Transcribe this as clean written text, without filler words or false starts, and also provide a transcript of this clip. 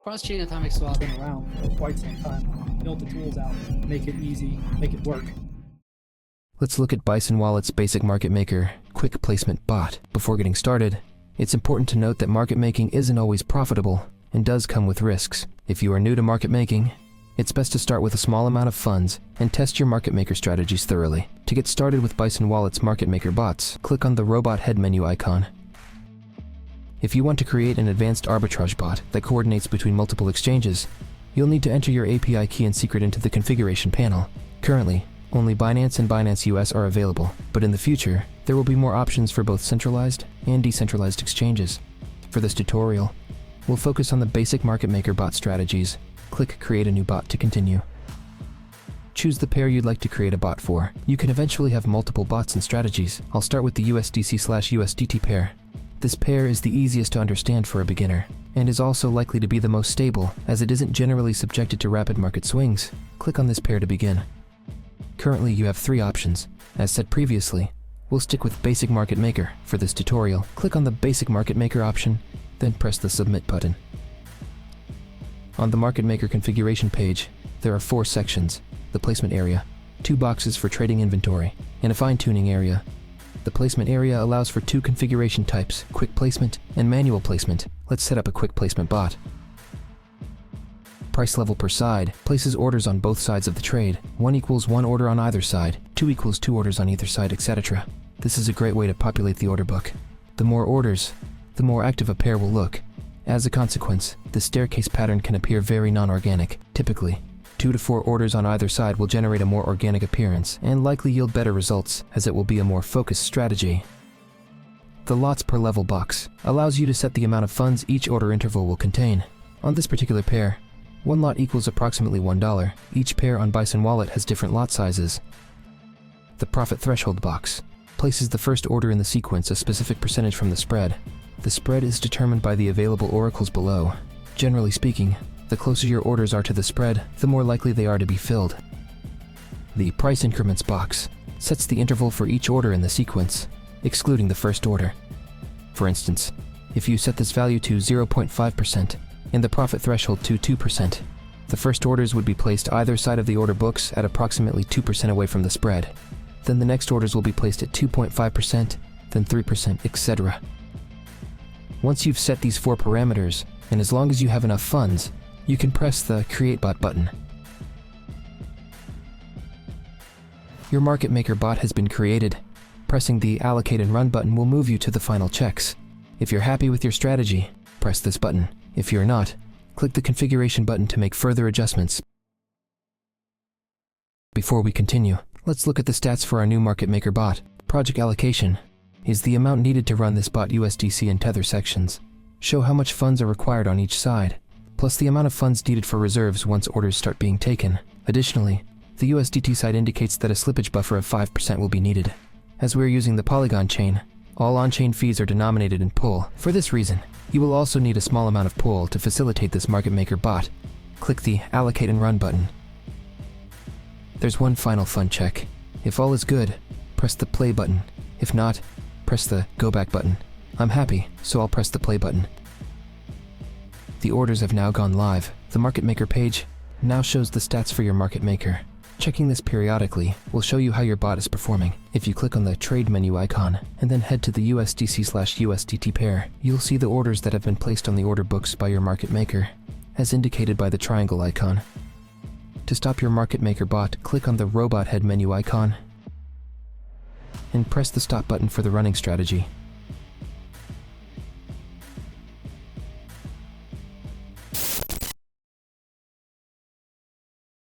Cross-chain atomic swap been around for quite some time. Built the tools out, make it easy, make it work. Let's look at Bison Wallet's basic market maker, quick placement bot. Before getting started, it's important to note that market making isn't always profitable and does come with risks. If you are new to market making, it's best to start with a small amount of funds and test your market maker strategies thoroughly. To get started with Bison Wallet's market maker bots, click on the robot head menu icon. If you want to create an advanced arbitrage bot that coordinates between multiple exchanges, you'll need to enter your API key and secret into the configuration panel. Currently, only Binance and Binance US are available, but in the future, there will be more options for both centralized and decentralized exchanges. For this tutorial, we'll focus on the basic market maker bot strategies. Click Create a new bot to continue. Choose the pair you'd like to create a bot for. You can eventually have multiple bots and strategies. I'll start with the USDC/USDT pair. This pair is the easiest to understand for a beginner, and is also likely to be the most stable, as it isn't generally subjected to rapid market swings. Click on this pair to begin. Currently, you have 3 options. As said previously, we'll stick with Basic Market Maker for this tutorial. Click on the Basic Market Maker option, then press the Submit button. On the Market Maker configuration page, there are 4 sections: the placement area, 2 boxes for trading inventory, and a fine-tuning area. The placement area allows for 2 configuration types, quick placement and manual placement. Let's set up a quick placement bot. Price level per side places orders on both sides of the trade. 1 equals 1 order on either side, 2 equals 2 orders on either side, etc. This is a great way to populate the order book. The more orders, the more active a pair will look. As a consequence, the staircase pattern can appear very non-organic. Typically, 2 to 4 orders on either side will generate a more organic appearance and likely yield better results, as it will be a more focused strategy. The lots per level box allows you to set the amount of funds each order interval will contain. On this particular pair, 1 lot equals approximately $1. Each pair on Bison Wallet has different lot sizes. The profit threshold box places the first order in the sequence a specific percentage from the spread. The spread is determined by the available oracles below. Generally speaking, the closer your orders are to the spread, the more likely they are to be filled. The price increments box sets the interval for each order in the sequence, excluding the first order. For instance, if you set this value to 0.5% and the profit threshold to 2%, the first orders would be placed either side of the order books at approximately 2% away from the spread. Then the next orders will be placed at 2.5%, then 3%, etc. Once you've set these 4 parameters, and as long as you have enough funds, you can press the Create Bot button. Your market maker bot has been created. Pressing the Allocate and Run button will move you to the final checks. If you're happy with your strategy, press this button. If you're not, click the Configuration button to make further adjustments. Before we continue, let's look at the stats for our new market maker bot. Project allocation is the amount needed to run this bot. USDC and Tether sections show how much funds are required on each side, plus the amount of funds needed for reserves once orders start being taken. Additionally, the USDT side indicates that a slippage buffer of 5% will be needed. As we're using the Polygon chain, all on-chain fees are denominated in POOL. For this reason, you will also need a small amount of POOL to facilitate this market maker bot. Click the Allocate and Run button. There's one final fun check. If all is good, press the Play button. If not, press the Go Back button. I'm happy, so I'll press the Play button. The orders have now gone live. The market maker page now shows the stats for your market maker. Checking this periodically will show you how your bot is performing. If you click on the Trade menu icon and then head to the USDC/USDT pair, you'll see the orders that have been placed on the order books by your market maker, as indicated by the triangle icon. To stop your market maker bot, click on the Robot Head menu icon and press the Stop button for the running strategy.